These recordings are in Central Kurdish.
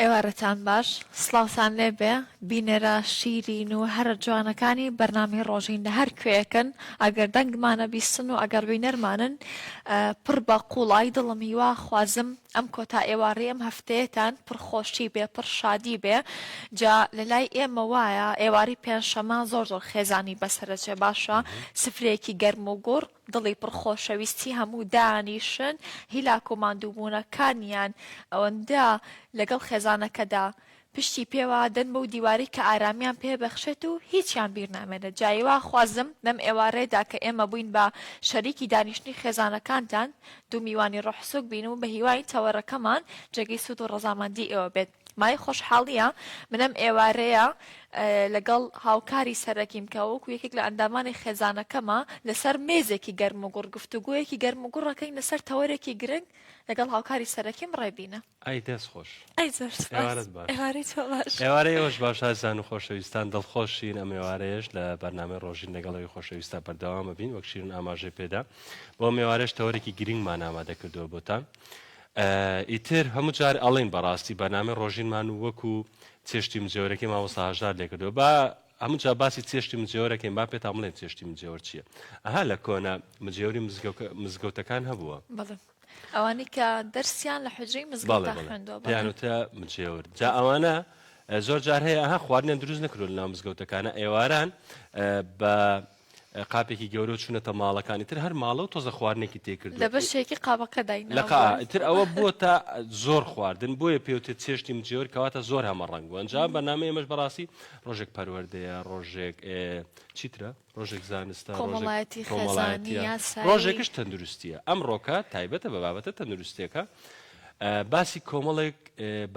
ئێوارەتان باش سڵاوتان لێبێ بینەرە شیرین و هەرە جوانەکانی بەرنامی ڕۆژین لە هەر کوێیەکەن ئەگەر دەنگمانە بیستن و ئەگەر بینەرمانن پڕ بە قوڵای دڵمی وا خوازم ئەم کۆتا ئێوارەی ئەم هەفتەیەتان پڕ خۆشی بێ پڕ شادی بێ جا لە لای ئێمە وایە ئێواری پێنجشەمە زۆر خێزانی بەسەرەچێ باشە سفرەیەکی گەرم و گوڕ دڵی پڕخۆشەویستی هەموو دانیشن هیلاک و ماندووبوونەکانیان ئەوەندە لەگەڵ خێزانەکەدا پشتی پێوە دەن بەو دیواری کە ئارامیان پێبەخشێت و هیچیان بیر نامێنێت جایوا خوازم لەم ئێوارەیەدا کە ئێمە بووین بە شەریکی دانیشتنی خێزانەکانتان دوو میوانی ڕۆحسوک بین و بە هیوای تەوەڕەکەمان جێگەی سوود و ڕەزامەندی ئێوە بێت مای خۆشحاڵیە منم ئێوارەیە لەگەڵ هاوکاری سەرەکیم کە وەکو یەکێک لە ئەندامانی خێزانەکەمە لەسەر مێزێکی گەرم و گوڕ گفتوگویەکی گەرم و گوڕەکەین لەسەر تەوەرێکی گرنگ لەگەڵ هاوکاری سەرەکیم ڕێبینە ئەی دەست خۆش ئێوارەی ئێوارەیەوەش باش ئازان و خۆشەویستان دڵخۆشین ئەم ئێوارەیەش لە بەرنامەی ڕۆژین لەگەڵەوەی خۆشەویستە بەردەوامە بین وەک شیرین ئاماژەی پێدا بۆ ئێوارەش تەوەرێکی گرنگمان ئامادە کردووە بۆتان ئیتر هەموو جار ئەڵێن بەڕاستی بەرنامەی ڕۆژینمان و وەکو چێشتی مجێوەرەکەی مامۆستا هەژار لێ کردووە با هەموو جا باسی چێشتی مجێوەرەکەین با پێتان بڵێن چێشتی مجێوەر چییە ئەها لە کۆنا مجێوەری مزگەوتەکان هەبووە ئەوانی کە دەرسیان لە حجرەی مزگەوتە خوێندووە پیانوتە مجێوەر جا ئەوانە زۆر جار هەیە ئەها خواردنیان دروست نەکردو لە ناو مزگەوتەکانە ئێواران بە قاپێکی گەورە چوونەتە ماڵەکانی تر هەر ماڵە و تۆزە خواردنێکی تێکرد لە بەشێکی قاپەکە لە تر ئەوە بۆتە زۆر خواردن بۆیە پێوتێت چێشتی مجێوەر کەواتە زۆر هەمەڕەنگ بوو ئەنجا بەنامە ئێمەش بەڕاستی ڕۆژێک پەروەردەیە ڕۆژێک چیترە ڕۆژێک زانستە ڕۆژێکش تەندروستیە ئەم ڕۆکە تایبەتە بە بابەتە تەندروستیەکە باسی کۆمەڵێک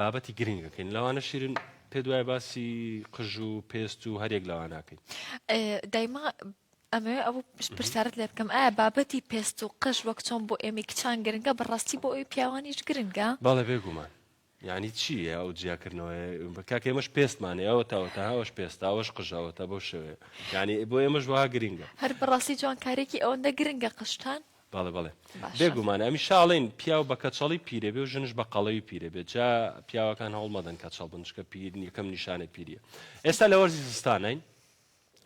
بابەتی گرنگەکەین لەوانە شیرین پێ دوای باسی قژ و پێست و هەرێک لەواناکەین دایما ئەمە ئەو پرسیارت لێ بکەم ئایا بابەتی پێست و قژ وەک چۆن بۆ ئێمە کچان گرنگە بەڕاستی بۆ ئەوی پیاوانیش گرنگە بەڵێ بێگومان یعنی چییە ئەو جیاکردنەوە کاکە ئێمەش پێستمانێ ئەوە تاوەتا هاوەش پێستاوەش قژاوەتە بۆ شەوێ یعنی بۆ ئێمەش وها گرنگە هەر بەڕاستی جوانکارێکی ئەوەندە گرنگە قشتان بەڵێ بێگومان ئەمی شاڵین پیاو بە کەچەڵی پیرە بێ و ژنش بە قەڵەوی پیرە بێت جا پیاوەکان هەوڵمەدەن کەچەڵ بنچکە پیر یەکەم نیشانێت پیریە ئێستا لە وەرزی زستانین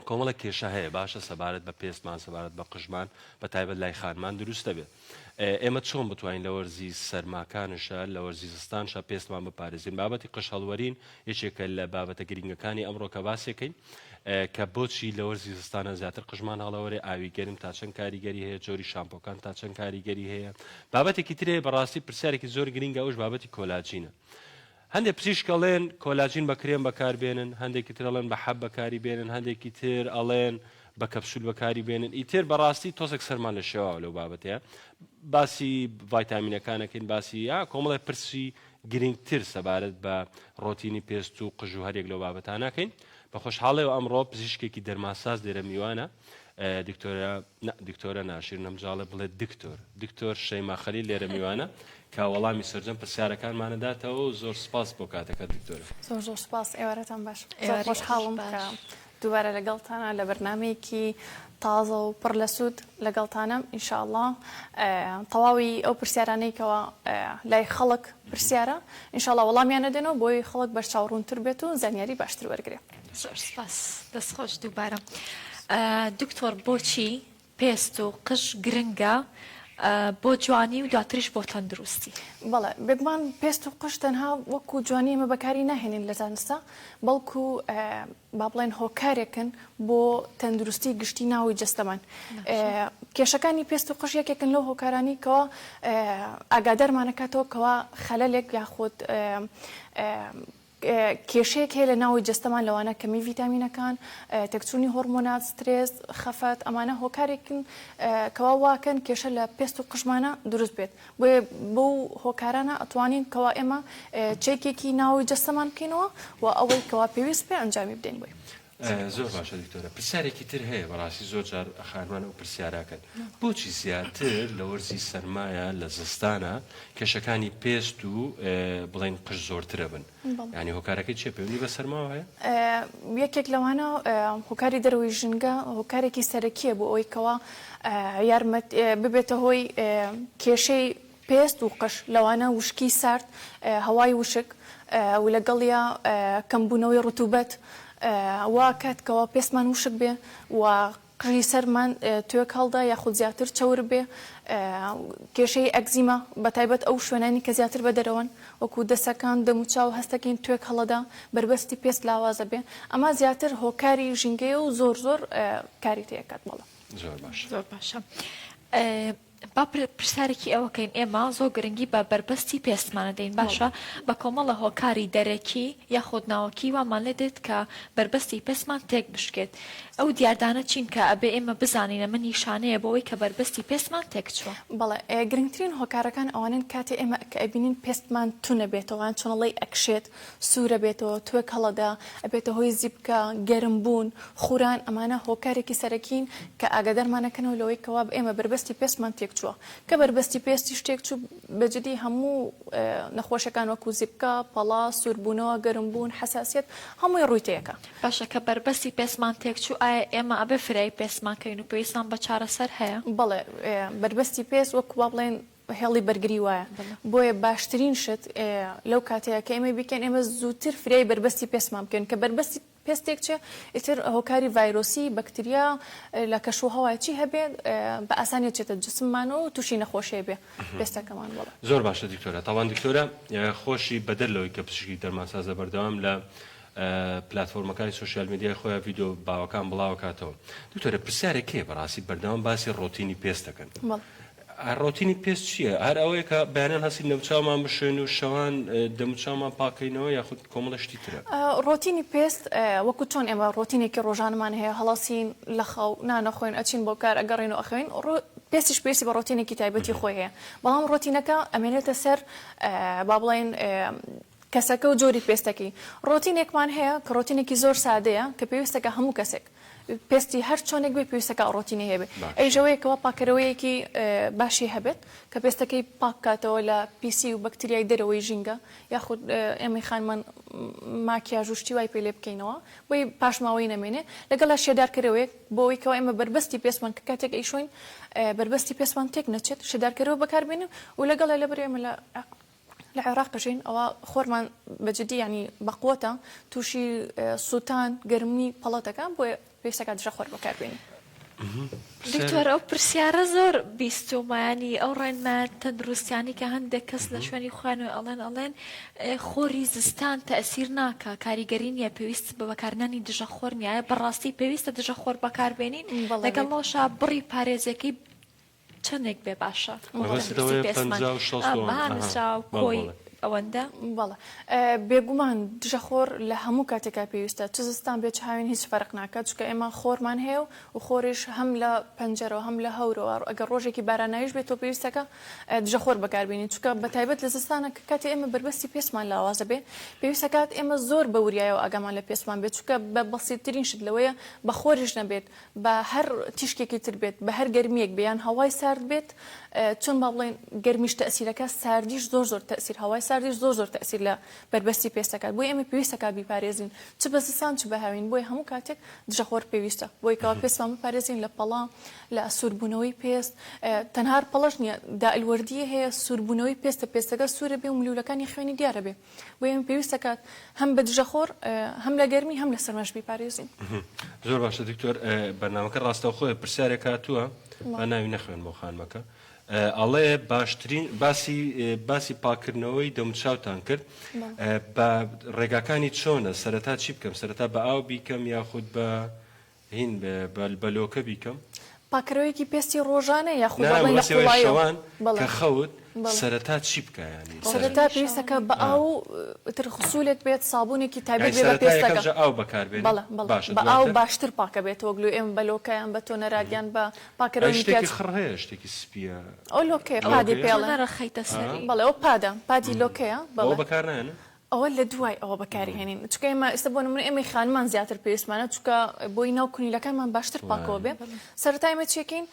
کۆمەڵە کێشە هەیە باشە سەبارەت بە پێستمان سەبارەت بە قژمان بە تایبەت لای خانمان دروستە بێت ئێمە چۆن بتوانین لە وەرزی سەرماکانشە لە وەرزی زستانشە پێستمان بپارێزین بابەتی قژ هەڵوەرین یەکێکە لە بابەتە گرنگەکانی ئەمڕۆ کە باسێکەین کە بۆچی لە وەرزی زستانە زیاتر قژمان هەڵەوەرێ ئاوی گەرم تا چەند کاریگەری هەیە جۆری شامپۆکان تا چەند کاریگەری هەیە بابەتێکی ترێ بەڕاستی پرسیارێکی زۆر گرنگە ئەوش بابەتی کۆلاجینە هەندێک پزیشکەڵێن کۆلاجین بە کرێم بەکاربێنن هەندێکی تر ئەڵێن بە حەب بەکاری بێنن هەندێکی تر ئەڵێن بە کەپسول بەکاری بێنن ئیتر بەڕاستی تۆزێک سەرمان لە شێواوە لەو بابەتەیە باسی ڤایتامینەکانەکەین باسی کۆمەڵی پرسی گرنگتر سەبارەت بە ڕۆتینی پێست و قژ و هەرێک لەو بابەتانەکەین بە خۆشحاڵەوە ئەمڕۆ پزیشکێکی دەرماساز لێرە میوانە دکتۆرە ناشرین نەمجاڵە بڵێ دکتۆر شەیما خەلیل لێرە میوانە کە وەڵامی سەرجەم پرسیارەکانمانەداتەوە و زۆر سپاس بۆ کاتەکە دکتۆرە زۆر سپاس ئێوارەتان باش خۆشحاڵم بکە دووبارە لەگەڵتانە لە بەرنامەیەکی تازە و پڕ لە سوود لەگەڵتانم ئینشاءڵڵا تەواوی ئەو پرسیارانەیەکەوە لای خەڵک پرسیارە ئینشاءڵڵا وەڵامیان دێنەوە بۆی خەڵک بەش چاوڕوونتر بێت و زانیاری باشتر وەرگێ زۆر سپاس دەستخۆش دووبارە دکتۆر بۆچی پێست و قژ گرنگە بۆ جوانی و دواتریش بۆ تەندروستی بەڵێ بێگومان پێست و قژ تەنها وەکو جوانی ئێمە بەکاری ناهێنین لە زانستە بەڵکو با بڵێن هۆکارێکن بۆ تەندروستی گشتی ناوی جەستەمان کێشەکانی پێست و قژ یەکێکن لەو هۆکارانی کەەوە ئاگادارمانەکاتەوە کەەوە خەلەلێک یاخود کێشەیەک هەیە لە ناوی جەستەمان لەوانە کەمی ڤیتامینەکان تەکچوونی هۆرمۆنات سترێس خەفەت ئەمانە هۆکارێکن کەوا واکەن کێشە لە پێست و قژمانە دروست بێت بۆیە بەو هۆکارانە ئەتوانین کەوا ئێمە چێکێکی ناوی جەستەمان بکەینەوە و ئەوەی کەوا پێویست پێ ئەنجامی بدەین بۆی زۆر باشە دکتۆرە پرسیارێکی تر هەیە بەڕاستی زۆر جار خانوان ئەو پرسیاراکەن بۆچی زیاتر لە وەرزی سەرمایە لە زستانە کێشەکانی پێست و بڵێن قژ زۆرترە بن ینی هۆکارەکەی چێ پێونی بە سەرماوە هەیە یەکێک لەوانە هۆکاری دەرەوەی ژنگە هۆکارێکی سەرەکیە بۆ ئەوی کەوا یارمەت ببێتە هۆی کێشەی پێست و قژ لەوانە وشکی سارد هەوای وشک و لەگەڵیا کەمبوونەوەی ڕوتوبەت وا کاتکەوە پێستمان وشک بێ و قژی سەرمان توێک هەڵدا یاخود زیاتر چەور بێ کێشەی ئەگزیما بەتایبەت ئەو شوێنانی کە زیاتر بە دەرەوەن وەکو دەسەکان دەموچاو هەستەکەین توێک هەڵەدا بربەستی پێست لاوازە بێ ئەمە زیاتر هۆکاری ژینگەیە و زۆر کاری تێکات بەڵە زۆر باشە. با پرسیارێکی ئەوەکەین ئێمە زۆر گرنگی بە بربەستی پێستمانە دەین باشە بە کۆمەڵە هۆکاری دەرەکی یاخود ناوەکی وامان لێ دێت کە بربەستی پێستمان تێک بشکێت ئەو دیاردانە چین کە ئەبێ ئێمە بزانینە من نیشانەیە بۆەوەی کە بربەستی پێستمان تێک چووە. بەڵێ گرنگترین هۆکارەکان ئەوانن کاتێ ئێمە کە ئەبینین پێستمان تونە بێتەوەیان چۆنەڵی ئەکشێت سوورە بێتەوە توێک هەڵەدا ئەبێتە هۆی زیبکە گەرم بوون خووران ئەمانە هۆکارێکی سەرەکین کە ئاگادارمانەکەنەوە لەوەی کەوا ئێمە بربەستی پێستمان تێک چووە کە بربەستی پێستی شتێک چوو بەجددی هەموو نەخۆشەکان وەکو زیبکە پەڵا سووربوونەوە گەرمبوون حساسیت هەمووی ڕوویتەیەەکە باشە کە بربەستی پێستمان تێک چوو ئایا ئێمە ئەبێ فرای پێستمانکەین و پێویستمان بە چارەسەر هەیە بەڵێ بربەستی پێست وەکو وا بڵێن هێڵی بەرگری وایە بۆیە باشترین شت لەو کاتەیە کە ئێمە بیکەن ئێمە زووتر فرای بربەستی پێستمان بکەن کە بربەستی پێستێک چێ ئیتر هۆکاری ڤایرۆسی بەکتریا لە کەشوهەوایکی هەبێت بە ئاسانیە چێتە جسممان و تووشی نەخۆشیە بێ پێستەکەمان بڵە زۆر باشە دکتۆرە تاوان دکتۆرە خۆشی بەدەرلەوەی کە پزیشکی دەرمانسازە بەردەوام لە پلتفۆرمەکانی سوشیال میدیای خۆیان ڤیدیۆ باوەکان بڵاوکاتەوە دکتۆرە پرسیارێک کێ بەڕاستی بەردەوام باسی ڕۆتینی پێست دەکەن ڕۆتینی پێست چییە؟ هەر ئەوەیە کە بەیانیان هەستی نەوچاومان بشوێن و شەوان دەموچاومان پاکەینەوە یاخود کۆمەڵە شتی ترە ڕۆتینی پێست وەکو چۆن ئێمە ڕۆتینێکی ڕۆژانمان هەیە هەڵاسین لە خەو نانەخۆین ئەچین بۆ کار ئەگەڕین و ئەخوێن پێستیش پێسی بە ڕۆتینێکی تایبەتی خۆی هەیە بەڵام ڕۆتینەکە ئەمێنێتە سەر با بڵێن کەسەکە و جۆری پێستەکەی ڕۆتینێکمان هەیە کە ڕۆتینێکی زۆر سادەیە کە پێویستەکە هەموو کەسێک پێستی هەر چۆنێک بێ پێویستەکە ڕۆتینی هەیە ئەیژەوەیەکەوە پاکەرەوەیەکی باشی هەبێت کە پێستەکەی پاکاتەوە لە پیسی و بەکتریای دەرەوەی ژینگە یاخود ئێمەی خانمان ماکیاژ و شتی وای پێ لێ بکەینەوە بۆی پاشماوەی نەمێنێ لەگەڵ شێدارکەرەوەیەک بۆەوەی کەەوە ئێمە بربەستی پێستمان کە کاتێک ئەیشۆین بربەستی پێستمان تێک نەچێت شێدارکەرەوە بەکاربێنن و لەگەڵ لەبەر ئێمە لە عێراق ژین ئەوە خۆرمان بەجددی ینی بەقوتە تووشی سووتان گەرمی پەڵەتەکان بۆ پێویستەکە دژە خۆر بەکاربێنی دکتۆر ئەو پرسیارە زۆر بیستومایانی ئەو ڕێنمە تەندروستیانی کە هەندێک کەس لە شوێنی خوێن و ئەڵێن خۆری زستان تەسیر ناکە کاریگەری نیە پێویست بە بەکارنانی دژە خۆر نیایە بەڕاستی پێویستە دژە خۆر بەکاربێنین لەگەڵەوەشا بڕی پارێزەکەی چەندێک بێ باشە کۆی ئەوەندە بەڵە بێگومان دژە خۆر لە هەموو کاتێکا پێویستە چ زستان بێت هاوین هیچ فەرق ناکات چکە ئێمە خۆرمان هەیە و خۆریش هەم لە پەنجەرەوە هەم لە هەورەوە ئەگەر ڕۆژێکی باراناویش بێت تۆ پێویستەکە دژە خۆر بەکاربێنی چکە بەتایبەت لە زستانە کە کاتی ئێمە بربەستی پێستمان لاوازە بێ پێویستەکات ئێمە زۆر بەوریایەوە ئاگامان لە پێستمان بێت چکە بە بەسیترین شت لەوەیە بە خۆریش نەبێت بە هەر تیشکێکی تر بێت بە هەر گەرمیەک بیان هەوای سارد بێت چۆن با بڵێن گەرمیش تەسیرەکە ساردیش زۆر تەسیر هەوای ساردیش زۆر تەسیر لە بربەستی پێستەکات بۆی ئێمە پێویستەکە بیپارێزین چ بە زستان چ بە هاوین بۆی هەموو کاتێک دژە خۆر پێویستە بۆی کەوا پێستمان بپارێزین لە پەڵام لە سووربوونەوەی پێست تەنها پەڵەش نییە دائلوەردیە هەیە سووربوونەوەی پێستەکە سوورە بێ و ملیولەکانی خوێنی دیارە بێ بۆ ئێمە پێویستەکات هەم بە دژە خۆر هەم لە گەرمی هەم لە سەرمەش بیپارێزین زۆر باشە دکتۆر بەرنامەکە ڕاستەوخۆی پرسیارێک هاتووە بە ناوی نەخوێن بۆ خانمەکە ئەڵێ باشترین باسی پاکردنەوەی دەموچاوتان کرد بە ڕێگاکانی چۆنە سەرەتا چی بکەم سەرەتا بە ئاو بیکەم یاخود بە هین بەلۆکە بیکەم پاکەرەوەیکی پێستی ڕۆژانە یاخود شەوان کە خەوت سەرەتا چی بکایانی سەرەتا پێویستەکە بە ئاو تر خسوولێک بێت سابوونێکی تایبەت بێ بە پێستەکە ئاو بەکاربێن بە ئاو باشتر پاکە بێتەوە گلو ئێمە بە لۆکەیان بە تۆنەراگیان بە پاکەرەوەی خڕهەیە شتێکی سپیە ئەو لۆکەیە پادی پێڵە ڕەخەیتە سەری بەڵێ ئەو پادی لۆکەیە بەڵێ بەکار نایەنە ئەوە لە دوای ئەوە بەکاری هێنین چکە ئێمە ئێستا بۆ نمونە ئێمەی خانمان زیاتر پێویستمانە چکە بۆی ناو کونیلەکانمان باشتر پاکەوە بێ سەرەتا ئێمە چێکین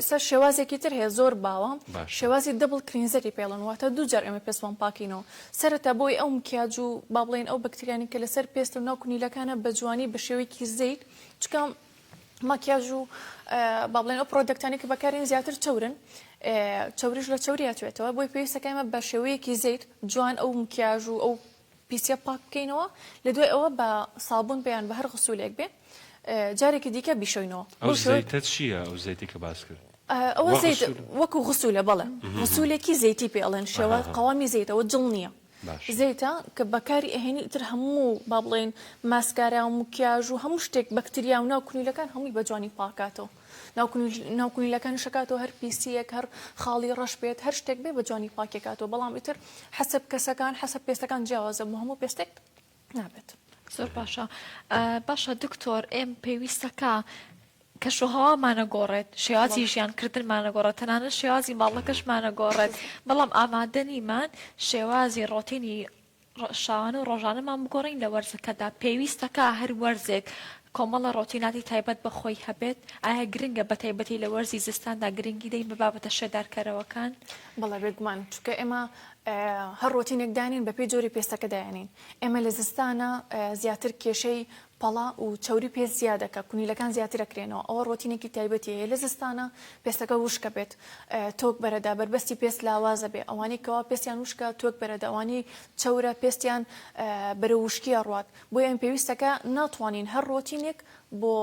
سەر شێوازێکی تر هەیە زۆر باوە شێوازی دەبڵ کلینزەری پێڵن واتە دوو جار ئێمە پێستمان پاکینەوە سەرەتا بۆی ئەو مکیاج و با بڵێن ئەو بەکتریانی کە لەسەر پێست و ناو کونیلەکانە بە جوانی بە شێوەیەکی زەیت چکە ماکیاژ و با بڵێن ئەو پرۆدەکتانی کە بەکارین زیاتر چەورن چەوریش لە چەوری هاتوێتەوە بۆی پێویستەکە ئێمە بە شێوەیەکی زەیت جوان ئەو مکیاژ و ئەو پیسە پاک بکەینەوە لە دوای ئەوە بە سابون بەیان بە هەر غسوولێک بێ جارێکی دیکە بیشۆینەوە. ئەو زەیتە چییە ئەو زەیتی کە باس کرد؟ ئەوە زەیت وەکو غسوولە بەڵێ غسوولێکی زەیتی پێ ئەڵێن شێوە قەوامی زەیتەوە جڵ نییە. زەیتە کە بەکاری ئەهێنی ئیتر هەموو با بڵێن ماسکارا و مکیاژ و هەموو شتێک بەکتریا و ناوکونیلەکان هەمووی بە جوانی پاکاتەوە. ناوکونیلەکان شکاتەوە هەر پیسیەک هەر خاڵی ڕەش بێت هەر شتێک بێ بە جوانی پاکێکاتەوە بەڵام ئیتر حەسب کەسەکان حەسب پێستەکان جیاوازە هەموو پێستێک نابێت. زۆر باشە. باشە دکتۆر ئێم پێویستەکە کەشوهەوامانە گۆڕێت شێوازی ژیانکردنمانە گۆڕێت تەنانەت شێوازی ماڵەکەشمانە گۆڕێت بەڵام ئامادەنیمان شێوازی ڕۆتینی شاوانە و ڕۆژانەمان بگۆڕین لە وەرزەکەدا پێویستەکە هەر وەرزێک کۆمەڵە ڕۆتیناتی تایبەت بەخۆی هەبێت ئایا گرنگە بە تایبەتی لە وەرزی زستاندا گرنگی دەین بە بابەتە شێدارکەرەوەکان؟ بەڵێ بێگومان چونکە ئێمە هەر ڕۆتینێک دانین بە پێی جۆری پێستەکە دایانین ئێمە لە زستانە زیاتر کێشەی پەڵا و چوری پێست زیادەکە کونیلەکان زیاتر ئەکرێنەوە ئەوە ڕۆتینێکی تایبەتی هەیە لە زستانە پێستەکە وشکە بێت تۆک بەرەدا بەربەستی پێست لاوازە بێ ئەوانەی کەوا پێستیان وشکە تۆک بەرەدا ئەوانەی چەورە پێستیان بەرە وشکیە ڕوات بۆ ئێمە پێویستەکە ناتوانین هەر ڕۆتینێک بۆ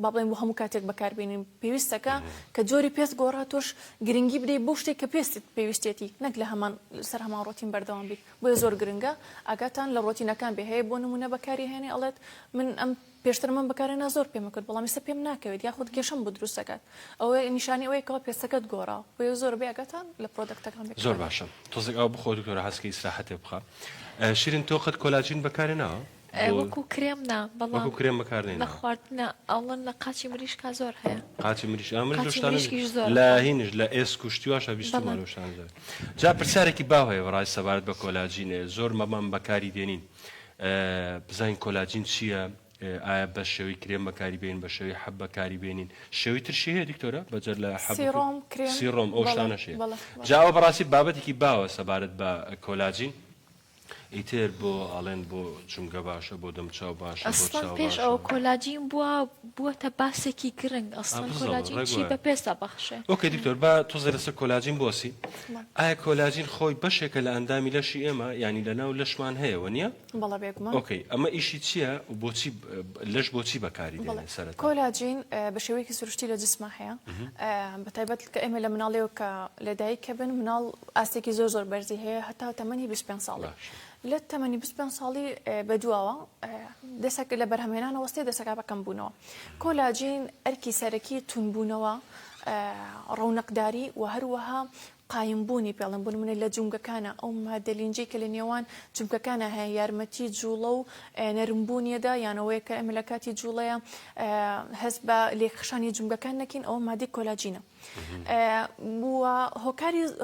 بابڵێن بۆ هەموو کاتێک بەکاربێنین پێویستەکە کە جۆری پێست گۆڕاتۆش گرنگی بدەیت بۆ شتێک کە پێستت پێویستێتی نەک لە هەمان سەر هەمان ڕۆتین بەردەوام بیت بۆیە زۆر گرنگە ئاگاتان لە ڕۆتینەکان بێ هەیە بۆ نمونە بەکاری هێنێ ئەڵێت من ئەم پێشتر من بەکارێنە زۆر پێمە کرد بەڵام ئێستا پێم ناکەوێت یاخود کێشەم بۆ دروستەکات ئەوە نیشانی ئەوەیە کەەوە پێستەکەت گۆڕا بۆیە زۆر بێ ئاگاتان لە پرۆدەکتەکان زۆر باشە تۆزێک ئەو بخۆ دکتۆرە هەسکی ئیسراحەتێ بخە شیرین تۆ خەت کۆلاجین بەکارێنەوە وەکو کرێم نا بەڵام وەکو کرێم بەکارێنە لە خواردنە ئەوڵەن لە قاچی مریشکا زۆر هەیە قاچی مریش ئەمر قاچی مریشکیش زۆر لە هینش لە ئێسک و شتیواشە بیستمانۆشان زۆر جا پرسیارێکی باو هەیە ڕای سەبارەت بە کۆلاجینێ زۆر مەمان بەکاری دێنین بزانین کۆلاجین چییە ئایا بە شێوەی کرێم بەکاری بێن بە شێوەی حەب بەکاری بێنین شێوەی ترشی هەیە دیکتۆرە بەجەر لە سیڕۆم ئەو شتانەشێ جاوە بەڕاستی بابەتێکی باوە سەبارەت بە کۆلاجین ئیتر بۆ ئەڵێن بۆ جونگە باشە بۆ دەمچاو باشە ئەسڵان پێش ئەو کۆلاجین بووە باسێکی گرنگ ئەسڵان کۆلاجین چی بە پێستا بەخشێ ئۆکەی دکتۆر با تۆزە لەسەر کۆلاجین بۆسی ئایا کۆلاجین خۆی بەشێکە لە ئەندامی لەشی ئێمە ینی لەناو لەشمان هەیەوە نییە؟ بەڵە بێگومان ئۆکەی ئەمە ئیشی چییە و بۆچی لەش بۆچی بەکاری دێنێ سەرەتا کۆلاجین بە شێوەیەکی سروشتی لە جسمە هەیە بەتایبەت کە ئێمە لە مناڵێەوە کە لەدایکە بن مناڵ ئاستێکی زۆر بەرزی هەیە هەتا تەمەنی 25 ساڵی لە تەمەنی 25 ساڵی بەدواوە دەسەک لە بەرهەمێنانە وەستی دەسەکا بەکەم بوونەوە کۆلاجین ئەرکی سەرەکی تونبوونەوە ڕەونەقداری و هەروەها قایمبوونی پێڵم بوون منە لە جونگەکانە ئەو مادەلینجی کە لە نێوان جونگەکانە هەیە یارمەتی جوڵە و نەرمبوونیەدا یانەوەی کە ئەمە لە کاتی جوڵەیە هەست بە لێخشانی جونگەکان نەکەین ئەوە مادی کۆلاجینە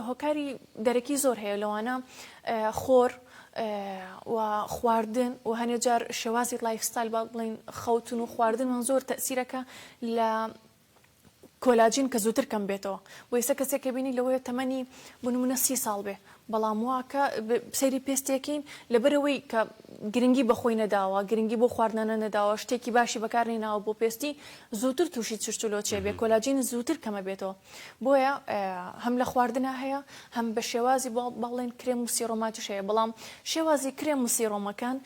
هۆکاری دەرەکی زۆر هەیە لەوانە خۆر و خواردن و هەنێ جار شێوازی لایفستایل با بڵین خەوتن و خواردن من زۆر تەسیرەکە لە کۆلاجین کە زووتر کەم بێتەوە بۆ ئێستا کەسێکە بینی لەوەیە تەمەنی بنمونە 30 ساڵ بێ بەڵام واکە سەیری پێستێکین لەبەرەوەی کە گرنگی بەخۆی نەداوە گرنگی بۆ خواردنانە نەداوە شتێکی باشی بەکارنی ناوە بۆ پێستی زووتر تووشی چشتولۆچێ بێ کۆلاجین زووتر کەمە بێتەوە بۆیە هەم لە خواردنە هەیە هەم بە شێوازی باڵێن کرێم و سیڕۆماتش هەیە بەڵام شێوازی کرێم و سیڕۆمەکان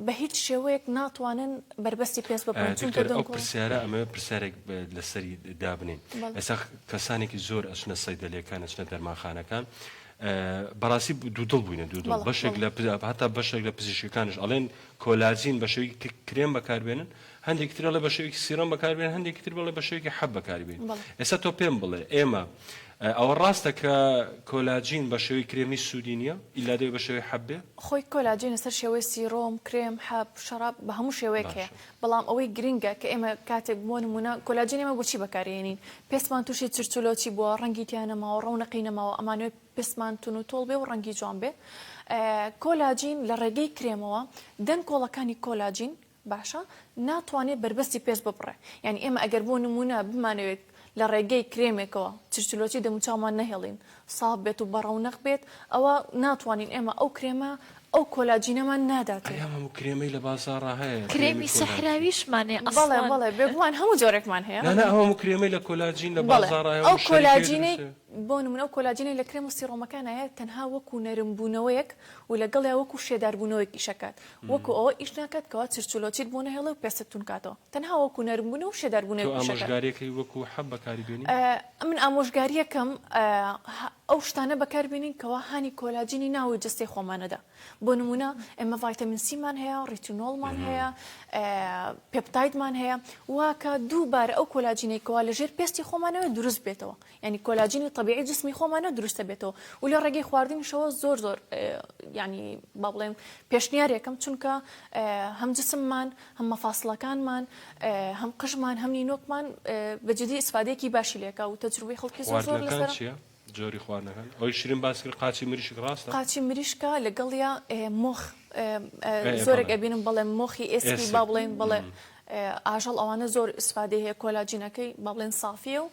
بە هیچ شێوەیەک ناتوانن بربەستی پێست ببن ئەو پرسیارە ئەمە پرسیارێک لەسەری دابنین ئێستا کەسانێکی زۆر ئەچنە سەیدەلێکان ئەچنە دەرمانخانەکان بەڕاستی دوودڵ بووینە دوودڵ بەشێک لە هەتا بەشێک لە پزیشکەکانش ئەڵێن کۆلاجین بە شێوەی کرێم بەکاربێنن هەندێک ترە لە بە شێوەیەکی سیرۆم بەکاربێنن هەندێکی تر بڵێ بە شێوەیەکی حەب بەکاربێنن ئێستا تۆ پێم بڵێ ئێمە ئەوە ڕاستە کە کۆلاجین بە شێوەی کرێمی سوودی نییە ئیلا دەوێت بە شێوەی حەب بێ خۆی کۆلاجین لەسەر شێوەی سیرۆم کرێم حەب شەراب بە هەموو شێوەیەک هەیە بەڵام ئەوەی گرنگە کە ئێمە کاتێک بۆ نمونە کۆلاجین ئێمە بۆچی بەکارێنین پێستمان تووشی چرچولۆچی بووە ڕەنگی تیانەماوە ڕەونەقی نەماوە ئەمانوێت پێستمان تون و تۆڵ بێ و ڕەنگی جوان بێ کۆلاجین لە ڕێگەی کرێمەوە دەن کۆڵەکانی کۆلاجین باشە ناتوانێت بربەستی پێست ببڕێ یعنی ئێمە ئەگەر بۆ نمونە بمانەوێت لە ڕێگەی کرێمێکەوە چرچلۆچی دەموچاومان نەهێڵین ساڵ بێت و بەڕەونەق بێت ئەوە ناتوانین ئێمە ئەو کرێمە ئەو کۆلاجینەمان ناداتێ ئەمە کرێمەی لە بازاڕە هەیە کرێمی سەحراویشمانێ بەڵێ بڵێ بێگومان هەموو جۆرێکمان هەیە ئەوە کرێمەی لە کۆلاجین لە بازاڕە ئەو کۆلاجینەی بۆ نمونە و کۆلاجینەی لە کرێمە سیڕۆمەکان هەیە تەنها وەکو نەرمبوونەوەیەک و لەگەڵیا وەکو شێداربوونەوەیەک ئیشەکات وەکو ئەوە ئیش ناکات کەوا چرچلۆچیت بۆ نەهێڵە و پێستت تون کاتەوە تەنها وەکو نەرمبوونە و شێداربوونەوەک ئامۆژگاریەکەی وەکو حەب بەکاری بێنی من ئامۆژگاریەکەم ئەو شتانە بەکاربێنین کەوا هانی کۆلاجینی ناوی جستەی خۆمانەدا بۆ نمونە ئێمە ڤایتامین سیمان هەیە ڕیتینۆڵمان هەیە پێپتایدمان هەیە واکە دووبارە ئەو کۆلاجینەی کەوا لەژێر پێستی خۆمانەوە دروست بێتەوە ینی کۆلاجینی طبیعی جسمی خۆمانە دروستە بێتەوە و لە ڕێگەی خواردنیشەوە زۆر ینی با بڵێم پێشنیارێکم چونکە هەم جسممان هەم مەفاسڵەکانمان هەم قژمان هەم نینۆکمان بەجددی ئیسفادەیەکی باشی لێکە و تەجروبەی خەڵکی زۆر لەسەر جۆری خواردنەکان ئەوی شیرین باس کرد قاچی مریشک ڕاستە قاچی مریشکە لەگەڵیا مۆخ زۆرێک ئەبینم بەڵێ مۆخی ئێسکی با بڵێن بڵێ ئاژەڵ ئەوانە زۆر ئیسفادەی هەیە کۆلاجینەکەی با بڵێن سافیە و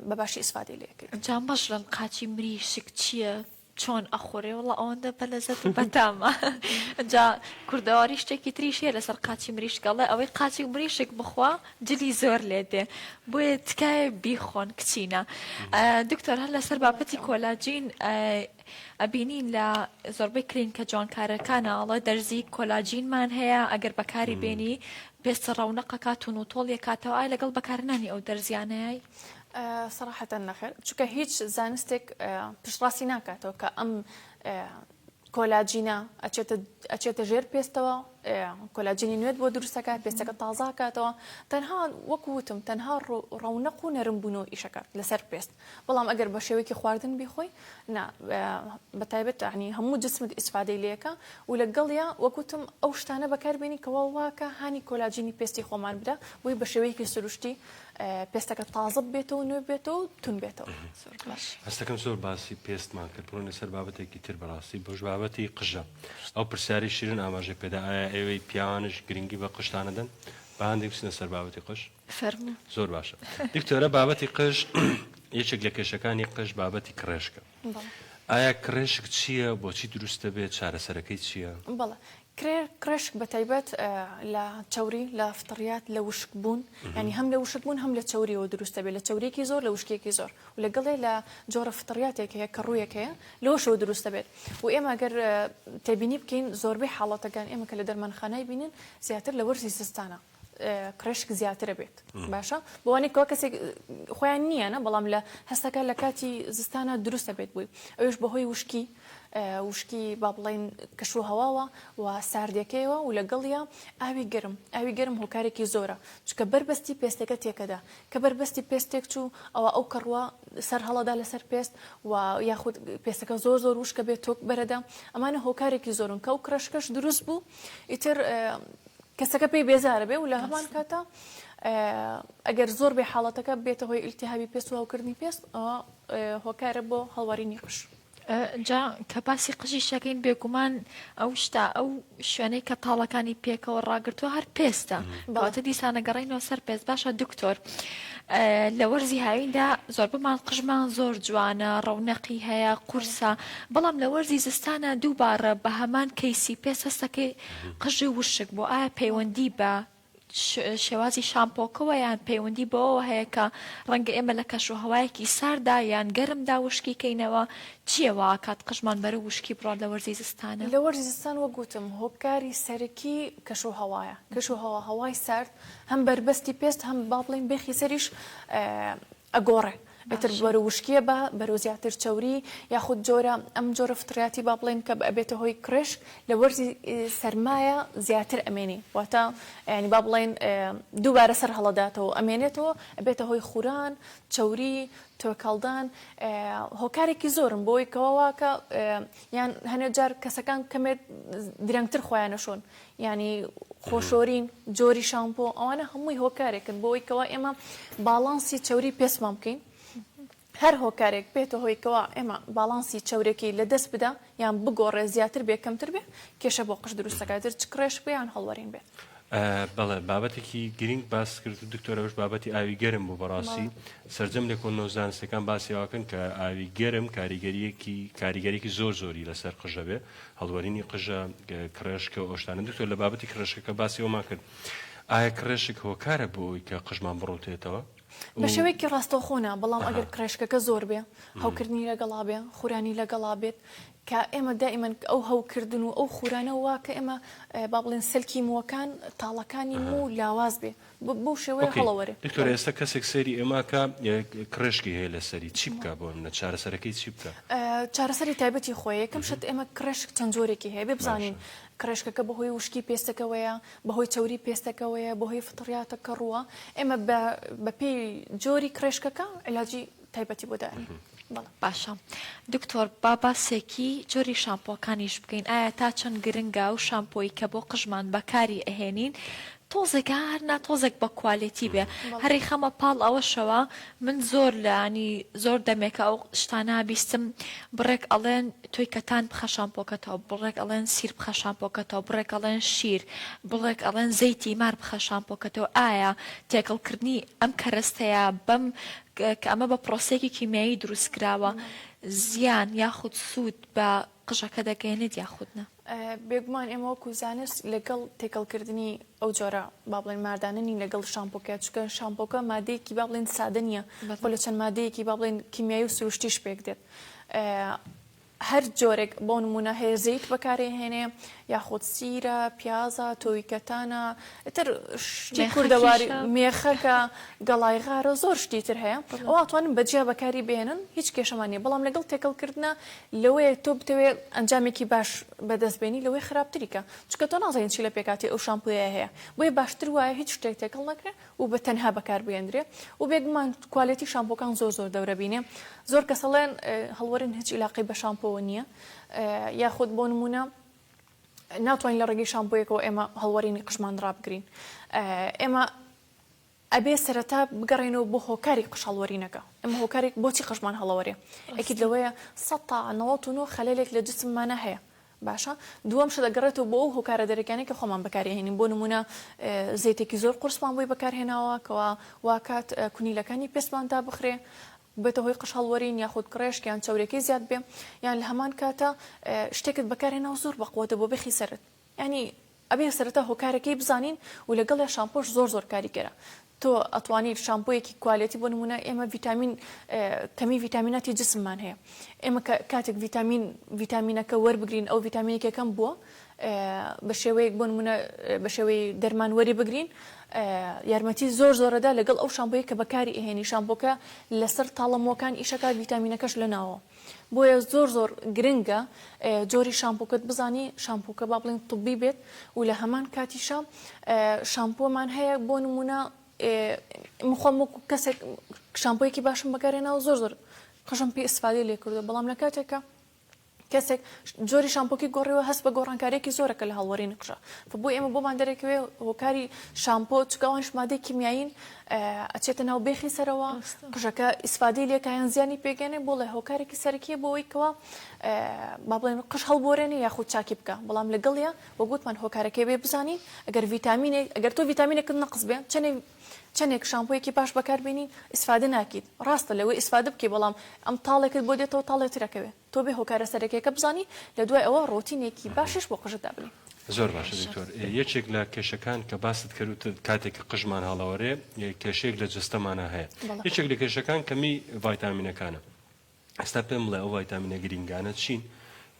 بەباشی ئیسفادەی لێکرد جان باش لەم قاچی مریشک چییە؟ چۆن ئەخۆڕێ وڵە ئەوەندە بە لەزەت و بەتامە جا کوردەواری شتێکی تریش هەیە لەسەر قاچی مریشکەڵێ ئەوەی قاچی مریشک بخوا جلی زۆر لێ دێ بۆیە تکایە بیخۆن کچینە دکتۆر هەر لەسەر بابەتی کۆلاجین ئەبینین لە زۆربەی کلینکە جوانکارەکانە ئەڵە دەرزی کۆلاجینمان هەیە ئەگەر بەکاری بێنی پێستە ڕەونەقەکات و نوتۆڵیە کاتەوە ئای لەگەڵ بەکارنانی ئەو دەرزیانەیە صراحة نەخێر چونکە هیچ زانستێک پشتڕاستی ناکاتەوە کە ئەم کۆلاجینە ئەچێتە ژێر پێستەوە کۆلاجینی نوێت بۆ دروستەکات پێستەکە تازا کاتەوە تەنها وەکوتم تەنها ڕەونەق و نەرمبوونەوە ئیشەکات لەسەر پێست بەڵام ئەگەر بە شێوەیەکی خواردن بیخۆی بەتایبەت عنی هەموو جسمت ئیسفادەی لێەکە و لەگەڵیا وەکوتم ئەو شتانە بەکاربێنی کەوا واکە هانی کۆلاجینی پێستی خۆمان بدە بۆی بە شێوەیەکی سروشتی پێستەکە تازە بێتەوە نوێ بێتەوە و تون بێتەوە هەستەکەم زۆر باسی پێستمان کرد بڕۆ لەسەر بابەتێکی تر بەڕاستی بۆش بابەتی قژە ئەو پرسیاری شیرین ئاماژە پێدا ئایا ئێوەی پیاوانش گرنگی بە قشتانە دەن بە هەندێک بچنە سەر بابەتی قش فەرموو زۆر باشە دکتۆرە بابەتی قش یەکێک لە کێشەکانی قش بابەتی کرێشکە ئایا کرێشک چییە بۆچی دروستە بێت چارەسەرەکەی چییە؟ بەڵێ کرێشک بەتایبەت لە چاوری لە فتڕیات لە وشک بوون ینی هەم لە وشک بوون هەم لە چاوریەوە دروستە بێت لە چاوریەکی زۆر لە وشکێکی زۆر و لەگەڵێ لە جۆرە فتڕیاتێک هەیە کە ڕوویەک هەیە لەوەشەوە دروستە بێت و ئێمە ئەگەر تێبینی بکەین زۆربەی حاڵەتەکان ئێمە کە لە دەرمانخانای بینن زیاتر لە وەرزی زستانە کرێشک زیاترە بێت باشە بۆوانێک کەوا کەسێک خۆیان نییەنە بەڵام لە هەستەکە لە کاتی زستانە دروستە بێت بووی ئەوش بەهۆی وشکی با بڵین کەشوو هەواوە و ساردەکەیەوە و لەگەڵیا ئاوی گەرم هۆکارێکی زۆرە چکە بربەستی پێستەکە تێکەدا کە بربەستی پێستێک چوو ئەوە ئەو کڕوە سەر هەڵەدا لەسەر پێست و یاخود پێستەکە زۆر وشکە بێت تۆک بەرەدا ئەمانە هۆکارێکی زۆرن کە و کرێشکەش دروست بوو ئیتر کەسەکە پێی بێزارە بێ و لە هەمان کاتە ئەگەر زۆر بێ حاڵەتەکە بێتە هۆی ئیلتیهابی پێست و هەوکردنی پێست ئەوە هۆکارە بۆ هەڵوارینی قش جا کە باسی قژی شەکەین بێگومان ئەو شتا ئەو شوێنەی کە تاڵەکانی پێکەوە ڕاگرتووە هەر پێستە بەواتە دیسانە گەڕینەوە سەر پێست باشە دکتۆر لە وەرزی هاویندا زۆر بمان قژمان زۆر جوانە ڕەونەقی هەیە قورسە بەڵام لە وەرزی زستانە دووبارە بە هەمان کەیسی پێست هەستەکەی قژی وشک بۆ ئایا پەیوەندی بە شێوازی شامپۆکەوە یان پەیوەندی بەوە هەیە کە ڕەنگە ئێمە لە کەش و هەوایەکی ساردا یان گەرمدا وشکی کەینەوە چییەوە کات قژمان بەرە وشکی بڕات لە وەرزی زستانە لە وەرزی زستان وەگوتم هۆکاری سەرەکی کەش و هەوایە کەش و هەوای سارد هەم بربەستی پێست هەم با بڵین بێخی سەریش ئەگۆڕێ بێتر بەرە وشکیە بە بەرە زیاتر چاوری یاخود جۆرە ئەم جۆرە فتڕیاتی با بڵێن کە ئەبێتە هۆی کرێشک لە وەرزی سەرمایە زیاتر ئەمێنی واتە ینی با بڵێن دووبارە سەر هەڵەداتەوە ئەمێنێتەوە ئەبێتە هۆی خوران چاوری تۆکەڵدان هۆکارێکی زۆرم بۆی کەواواکە یان هەنێک جار کەسەکان کەمێت درەنگتر خۆیانە شۆن ینی خۆشۆرین جۆری شامپۆ ئەوانە هەمووی هۆکارێکن بۆی کەوا ئێمە باڵانسی چاوری پێسمان بکەین هەر هۆکارێک بێتە هۆی کەوا ئێمە باڵانسی چاورێکی لە دەست بدا یان بگۆڕێ زیاتر بێ کەمتر بێ کێشە بۆ قش دروستەکاتر چ کرێش بێ یان هەڵوەرین بێت بەڵێ بابەتێکی گرنگ باس کرد دکتۆرەوەش بابەتی ئاوی گەرم بوو بەڕاستی سەرجەم لە کۆنەوە زانستەکان باسیواکەن کە ئاوی گەرم کاریگەریەکی زۆری لەسەر قژە بێ هەڵوەرینی قژە کرێشکە و ئۆشتانە دکتۆر لە بابەتی کرێشکەکە باسیەوەمان کرد ئایا کرێشک هۆکارە بۆ ئەوی کە قژمان بڕۆتێتەوە بە شێوەیەکی ڕاستەوخۆنە بەڵام ئەگەر کرێشکەکە زۆر بێ هەوکردنی لەگەڵا بێ خورانی لەگەڵا بێت کە ئێمە دائیمەن ئەو هەوکردن و ئەو خورانە وا کە ئێمە با بڵێن سەلکی مووەکان تاڵەکانی و لاواز بێ بۆ شێوەیە هەڵەوەرێ. دکتۆر ئێستا کەسێک سەری ئێماکە کرێشکی هەیە لە سەری چی بکە بۆ منە چارەسەرەکەی چی بکە؟ چارەسەری تایبەتی خۆی یەکەم شت ئێمە کرێشک چەند جۆرێکی هەیە بێ بزانین کرێشکەکە بەهۆی وشکی پێستەکەوەیە بەهۆی چوری پێستەکەوەیە بەهۆی فتڕیاتە کە ڕووە ئێمە بە پێی جۆری کرێشکەکە علاجی تایبەتی بۆ داین. باشە دکتۆر باباسێکی جۆری شامپۆکانیش بکەین ئایا تا چەند گرنگە و شامپۆی کە بۆ قژمان بەکاری ئەهێنین تۆزێک هەر ناتۆزێک بە کوالیتی بێ هەری خەمە پاڵ ئەوەشەوە من زۆر لانی زۆر دەمێکە ئەو شتانە بیستم بڕێک ئەڵێن تۆی کەتان بخە شامپۆکەتەوە بڕێک ئەڵێن سیر بخە شامپۆکەتەوە بڕێک ئەڵێن شیر بڵێک ئەڵێن زەیتی مار بخە شامپۆکەتەوە ئایا تێکەڵکردنی ئەم کەرەستەیە بەم کە ئەمە بە پرۆسێکی کیمیایی دروستکراوە زیان یاخود سوود بە قژەکە دەگەێنێت یاخودنە بێگومان ئێمە وەکو زانست لەگەڵ تێکەڵکردنی ئەو جۆرە با بڵێن ماداننی لەگەڵ شامپۆکە چکە شامپۆکە مادەیەکی با بڵێن سادە نییە بۆ لە چەند مادەیەکی با بڵێن کیمیایی و سروشتیش پێک دێت هەر جۆرێک بۆ نمونە هەیە زەیت بەکارهێنێ یاخود سیرە پیازە تۆیکەتانە تر شتی کوردەواری مێخەکە گەڵای غارە زۆر شتی تر هەیە ئەو ئاتوانن بەجیا بەکاری بێنن هیچ کێشەمانیە بەڵام لەگەڵ تێکەڵکردنە لەوەیە تۆ بتەوێت ئەنجامێکی باش بەدەستبێنی لەوەی خراپتریکە چکە تۆ نازانین چی لە پێکاتی ئەو شامپۆیە هەیە بۆیە باشتر وایە هیچ شتێک تێکەڵ نەکرێت و بە تەنها بەکار بێندرێ و بێگومان کوالیتی شامپۆکان زۆر زۆر دەورە بینێ زۆر کەسەڵێن هەڵوەرن هیچ علاقی بە شامپۆوە نییە یاخود بۆ نمونە ناتوانین لە ڕێگەی شامپۆیەکەوە ئێمە هەڵوەرینی قژمان ڕابگرین ئێمە ئەبێ سەرەتا بگەڕێنەوە بۆ هۆکاری قژ هەڵوەرینەکە ئەمە هۆکارێک بۆچی قژمان هەڵەوەرێ ئەکید لەوەیە ١٩٩ خەلەلێک لە جسممانە هەیە باشە دووەم شە دەگەڕێتەوە بۆ ئەو هۆکارە دەرەکانی کە خۆمان بەکارهێنین بۆ نمونە زەیتێکی زۆر قورسمان بۆی بەکارهێناوە کەوا واکات کونیلەکانی پێستماندا بخرێ بێتە هۆی قژ هەڵوەرین یاخود کرێشک یان چاورێکی زیاد بێ یان لە هەمان کاتە شتێکت بەکارهێناوە زۆر بەقوەتە بۆ بێخی سەرت ینی ئەبێ سەرەتا هۆکارەکەی بزانین و لەگەڵ شامپۆش زۆر زۆر کاریگەرە تۆ ئەتوانیت شامپۆیەکی کوالیتی بۆ نمونە ئێمە ڤیتامین کەمی ڤیتامیناتی جسممان هەیە ئێمە کاتێک ڤیتامینەکە وەربگرین ئەو ڤیتامینێکەکەم بووە بە شێوەیەک بۆ نمونە بە شێوەی دەرمان وەری بگرین یارمەتی زۆر زۆرەدا لەگەڵ ئەو شامپۆیە کە بەکاری ئەهێنی شامپۆکە لەسەر تاڵەمۆکان ئیشەکە ڤیتامینەکەش لەناوە بۆیە زۆر زۆر گرنگە جۆری شامپۆکەت بزانی شامپۆکە با بڵێن طبی بێت و لە هەمان کاتیشە شامپۆمان هەیە بۆ نمونە مخۆم کەسێک شامپۆیەکی باشم بەکارهێناوە زۆر زۆر قژم پێ ئیسفادەی لێ کردو بەڵام لە کاتێکە کەسێک جۆری شامپۆکی گۆڕیەوە هەست بە گۆڕانکاریەکی زۆرەکە لە هەڵوەرینی قژە بۆ ئێمە بۆمان دەرەکەوێ هۆکاری شامپۆ چکەوانش مادەی کیمیایین ئەچێتە ناو بێخی سەرەوە قژەکە ئیسفادەی لێکایان زیانی پێگەێنێ بۆ لە هۆکارێکی سەرکیە بۆەوەی کەوە با بڵێن قژ هەڵبۆرێنی یاخود چاکی بکە بەڵام لەگەڵیە وە گوتمان هۆکارەکەی بێ بزانین ئەگەر ڤیتامینێک ئەگەر تۆ ڤیتامینێکت نەقز بێ چەندێک شامپۆیەکی باش بەکاربێنی ئیسفادە ناکەیت ڕاستە لەوەی ئیسفادە بکەی بەڵام ئەم تاڵێکت بۆ دێتەوە تاڵێترەکەوێت تۆ بێ هۆکارە سەرەکیەکە بزانی لە دوای ئەوە ڕۆتینێکی باشش بۆ قژت دابنی زۆر باشە دکتۆر یەکێک لە کێشەکان کە باست کردوتە کاتێک قژمان هەڵەوەرێ کێشەیەک لە جستەمانە هەیە یەکێک لە کێشەکان کەمی ڤایتامینەکانە ئێستا پێم بڵێ ئەو ڤایتامینە گرنگانە چین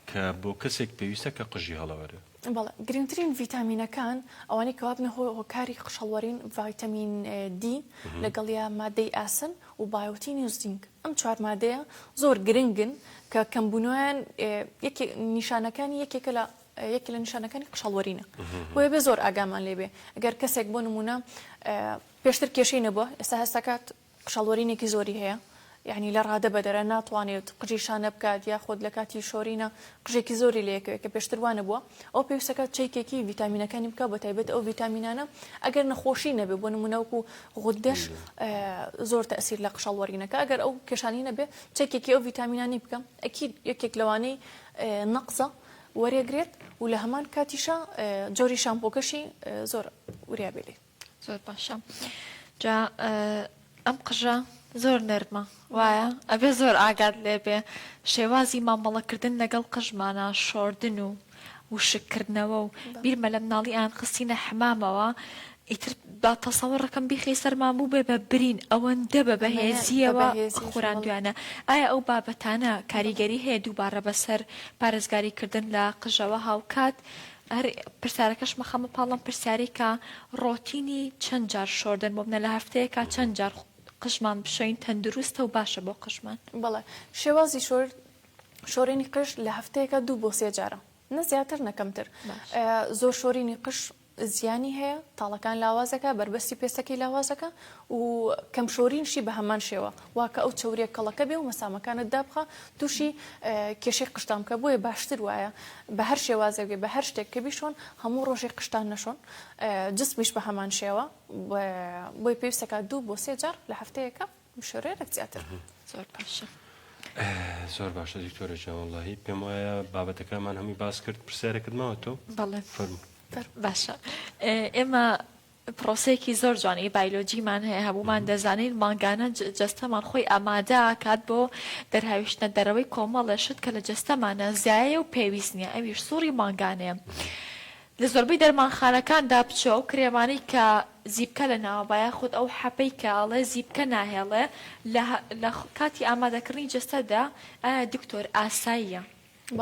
کە بۆ کەسێک پێویستە کە قژی هەڵەوەرێ بەڵێ گرنگترین ڤیتامینەکان ئەوانەی کەوا بنە هۆکاری قژ هەڵوەرین ڤایتامین دی لەگەڵیا مادەی ئاسن و بایۆتین و زینک ئەم چوار مادەیە زۆر گرنگن کە کەمبوونیان نیشانەکانی یەکێکە لە یەکی لە نیشانەکانی قژ هەڵوەرینە بۆیە بێ زۆر ئاگامان لێبێ ئەگەر کەسێک بۆ نمونە پێشتر کێشەی نەبووە ئێستا هەستەکات قژ هەڵوەرینێکی زۆری هەیە یعنی لە ڕادە بەدەرە ناتوانێت قژی شانە بکات یا خۆت لە کاتی شۆرینە قژێکی زۆری لەیەکەوە کە پێشتروانە بووە ئەو پێویستەکە چەیکێکی ڤیتامینەکانی بکە بە تایبەت ئەو ڤیتامینانە ئەگەر نەخۆشی نەبێ بۆ نمونەوەکو غودەش زۆر تەئسیر لە قژ هەڵوەرینەکە ئەگەر ئەو کێشانی نەبێ چەیکێکی ئەو ڤیتامینانی بکە ئەکید یەکێک لەوانەی نەقزە وەرێگرێت و لە هەمان کاتیشە جۆری شامپۆکەشی زۆر وریابێت زۆر باشە جا ئەم قژە زۆر نەرمە وایە ئەبێ زۆر ئاگات لێبێ شێوازی مامەڵەکردن لەگەڵ قژمانە شۆردن و وشکردنەوە و بیرمە لە مناڵی ئان خستینە حمامەوە ئیتر با تەسەوڕەکەم بیخی سەرمان بوو بێ بە برین ئەوەندە بە بەهێزیەوە خوراندویانە. ئایا ئەو بابەتانە کاریگەری هەیە دووبارە بەسەر پارێزگاریکردن لە قژەوە هاوکات؟ هەر پرسیارەکەش مەخەمە پاڵم پرسیاری کە ڕۆتینی چەند جار شۆردن بۆ بنە لە هەفتەیەکە چەند جار قژمان بشۆین تەندروستە و باشە بۆ قژمان؟ بەڵێ شێوازی شۆرینی قژ لە هەفتەیەکە 2 بۆ 3 جارە، نە زیاتر نەکەمتر. زۆر شۆرینی قژ زیانی هەیە، تاڵەکان لاوازەکە، بربەستی پێستەکەی لاوازەکە و کەم شۆرینشی بە هەمان شێوە واکە ئەو چاوریە کەڵەکە بێ و مەسامەکانت دابخە تووشی کێشەی قشتام کە بۆیە باشتر وایە بە هەر شێوازێک بە هەر شتێک کە بیشۆن هەموو ڕۆژێک قشتان نەشۆن جسمیش بە هەمان شێوە بۆی پێویستەکە 2 بۆ 3 جار لە هەفتەیەکە شۆرێرێک زیاتر. زۆر باشە. زۆر باشە دکتۆرە جان وەڵاهی پێم وایە بابەتەکەمان هەمی باس کرد پرسیارێکت ماوە تۆ؟ بەڵێ فەرموو. باشە ئێمە پرۆسەیەکی زۆر جوانی بایۆلۆجیمان هەیە هەمومان دەزانین مانگانە جەستەمان خۆی ئامادە کات بۆ دەرهاویشتە دەرەوەی کۆمەڵەشت کە لە جەستەمانە زایە و پێویست نییە ئەویش سووری مانگانەیە. لە زۆربەی دەرمانخانەکاندا بچۆ و کرێمانی کە زیبکە لە ناوەبایە خودت ئەو حەپەی کاڵێ زیبکە ناهێڵێ لە کاتی ئامادەکردنی جەستەدا ئایا دکتۆر ئاساییە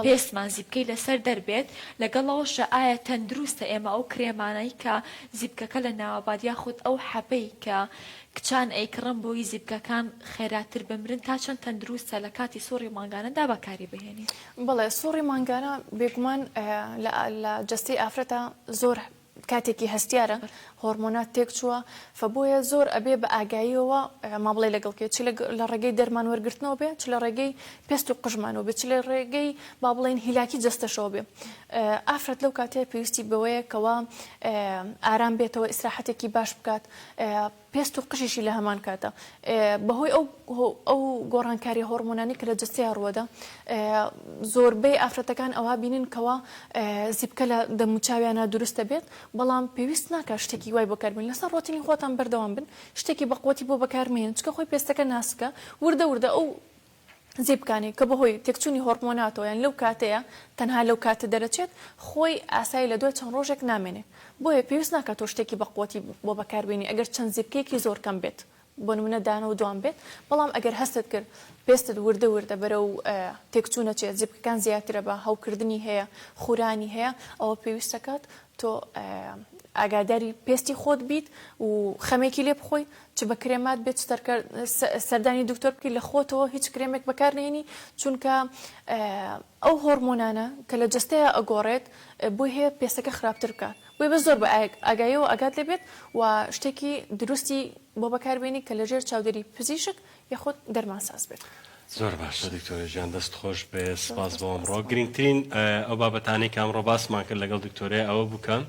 پێستمان زیبکەی لەسەر دەربێت لەگەڵەوەشە ئایا تەندروستە ئێمە ئەو کرێمانەی کە زیبکەکە لە ناوەبادیا خودت ئەو حەپەی کە کچان ئەیکڕم بۆی زیبکەکان خێراتر بمرن تا چەند تەندروستە لە کاتی سووری مانگانەدا بەکاری بهێنی؟ بەڵێ سووری مانگانە بێگومان لە جەستی ئافرەتە زۆر کاتێکی هەستیارە هۆرمۆنات تێک چووە فبۆیە زۆر ئەبێ بە ئاگاییەوە مابڵێ لەگەڵکێت چ لە ڕێگەی دەرمان وەرگرتنەوە بێ چ لە ڕێگەی پێست و قژمانەوە بێ چ لە ڕێگەی با بڵێن هیلاکی جەستەشەوە بێ. ئافرەت لەو کاتەیە پێویستی بەوەیە کەوا ئارام بێتەوە ئیسراحەتێکی باش بکات پێست و قژیشی لە هەمان کاتە بەهۆی ئەو گۆڕانکاری هۆرمۆنانی کە لە جەستەیە ڕوەدا زۆربەی ئافرەتەکان ئەوە بینن کەوا زیبکە لە دەموچاویانە دروستە بێت بەڵام پێویست ناکە شتێکی وای بەکاربین لەسەر ڕۆتینی خۆتان بەردەوام بن شتێکی بەقوتی بۆ بەکارمێن چکە خۆی پێستەکە ناسکە وردە ئەو زیبکانی کە بەهۆی تێکچوونی هۆرمۆناتەوە یان لەو کاتەیە تەنها لەو کاتە دەرەچێت خۆی ئاسایی لە دوای چەند ڕۆژێک نامێنێ بۆیە پێویست ناکات تۆ شتێکی بەقوتی بۆ بەکاربێنی ئەگەر چەند زیبکەیەکی زۆر کەم بێت بۆ نمونە دانە و دوام بێت بەڵام ئەگەر هەستت کرد پێستت وردە بەرەو تێکچوونە چێت زیبکەکان زیاترە بە هەوکردنی هەیە خورانی هەیە ئەوە پێویستەکات تۆ ئاگاداری پێستی خۆت بیت و خەمێکی لێ بخۆی چ بە کرێمات بێت سەردانی دکتۆر بکەیت لە خۆتەوە هیچ کرێمێک بەکارنێنی چونکە ئەو هۆرمۆنانە کە لە جەستەیە ئەگۆڕێت بۆی هەیە پێستەکە خراپتر بکات بۆی بە زۆر بە ئاگاییەوە ئاگات لێ بێت و شتێکی دروستی بۆ بەکاربێنی کە لەژێر چاودێری پزیشک یاخۆت دەرمان ساز بێت. زۆر باشە دکتۆرە ژیان دەست خۆش بێ سپاس بۆ ئەمڕۆ گرنگترین ئەو بابەتانەی کە ئەمڕۆ باسمان کرد لەگەڵ دکتۆرەیە ئەوە بکەن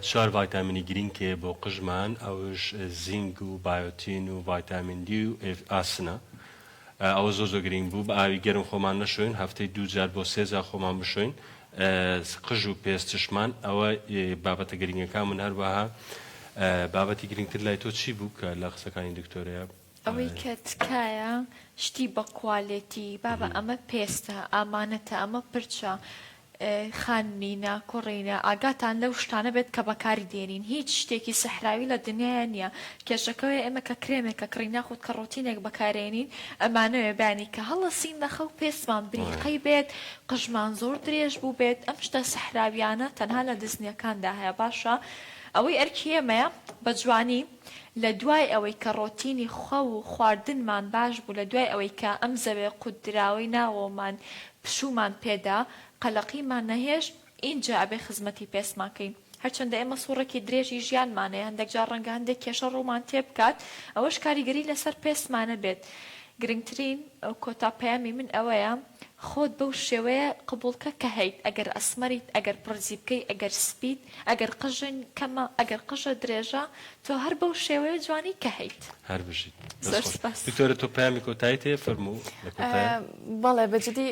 چوار ڤایتامینی گرینگێ بۆ قژمان ئەوش زینگ و بایۆتین و ڤایتامین دی و ئاسنە ئەوە زۆر گرنگ بوو بە ئاوی گەرم خۆمان نەشوین هەفتەی 2 جار بۆ 3 جار خۆمان بشوین قژ و پێستشمان ئەوە بابەتە گرنگەکان من هەروەها بابەتی گرنگتر لای تۆ چی بوو کە لە قسەکانی دکتۆرەیە ئەوەی کە تکایە شتی بە کوالێتی بابە ئەمە پێستە ئامانەتە ئەمە پرچە خانینە کوڕینە ئاگاتان لەو شتانە بێت کە بەکاری دێنین هیچ شتێکی سەحراوی لە دنیاە نییە کێشەکەوەی ئێمە کە کرێمێک کە کڕی ناخوت کە ڕۆتینێک بەکارێنین ئەمانەوێ بانی کە هەڵە سین نەخە و پێستمان بریقەی بێت قژمان زۆر درێژ بوو بێت ئەم شتە سەحراویانە تەنها لە دزنیەکاندا هەیە باشە ئەوەی ئەرکی ئێمەیە بە جوانی لە دوای ئەوەی کە ڕۆتینی خۆ و خواردنمان باش بوو لە دوای ئەوەی کە ئەم زەوێ قودراوی ناوەمان پشومان پێدا قەلەقیمان نەهێش اینجا ئەبێ خزمەتی پێسماکەین هەرچەندە ئێمە سوورەکی درێژی ژیانمانەیە هەندێک جار ڕەنگە هەندێک کێشە ڕوومان تێ بکات ئەوەش کاریگەری لەسەر پێسمانە بێت گرنگترین ئەو کۆتا پەیامی من ئەوەیە خۆت بەو شێوەیە قبولکە کە هەیت ئەگەر ئەسمەریت ئەگەر پڕزی بکەی ئەگەر سپیت ئەگەر قژن کەمە ئەگەر قژە درێژە تۆ هەر بەو شێوەیە جوانی کە هەیت هەر بژیت دکتۆرە تۆ پەیامی کۆتایی تێ فەرموو بەڵێ بەجددی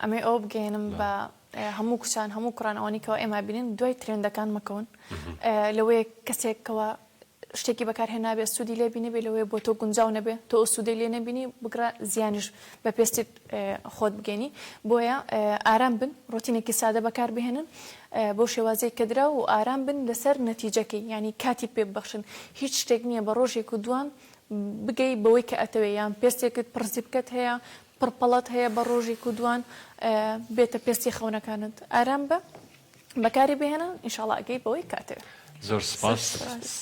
ئەمێ ئەو بگەێنم بە هەموو کوچان هەموو کوڕان ئەوانی کەەوە ئێمە بینین دوای ترێندەکان مەکەون لەوەیە کەسێکەوە شتێکی بەکارهێنابێت سوودی لێ بینی بێ لەوەی بۆ تۆ گونجاو نەبێ تۆ ئەو سوودەی لێ نەبینی بگرە زیانش بە پێستت خۆت بگەنی بۆیە ئارام بن ڕۆتینێکی سادە بەکار بهێنن بۆ شێوازەی کە درا و ئارام بن لەسەر نەتیجەکەی ینی کاتی پێ ببەخشن هیچ شتێک نییە بە ڕۆژێک و دوان بگەی بەوەی کە ئەتەوێ یان پێستێکت پرسیبکەت هەیە پڕپەڵەت هەیە بە ڕۆژێک و دوان بێتە پێستی خەونەکانت ئارام بە بەکاری بهێنن ئینشاڵڵا ئەگەی بەوەی کاتەوێ زۆر سپاس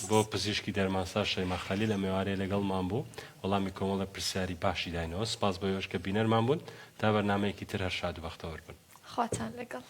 بۆ پزیشکی دەرمانسا شەیما خەلیل لە میوارەیە لەگەڵمان بوو وەڵامی کۆمەڵە پرسیاری باشی داینەوە سپاس بۆ ئێوەش کە بینەرمان بوون تا بەرنامەیەکی تر هەر شاد و بەختەوەر بن خواتان لەگەڵ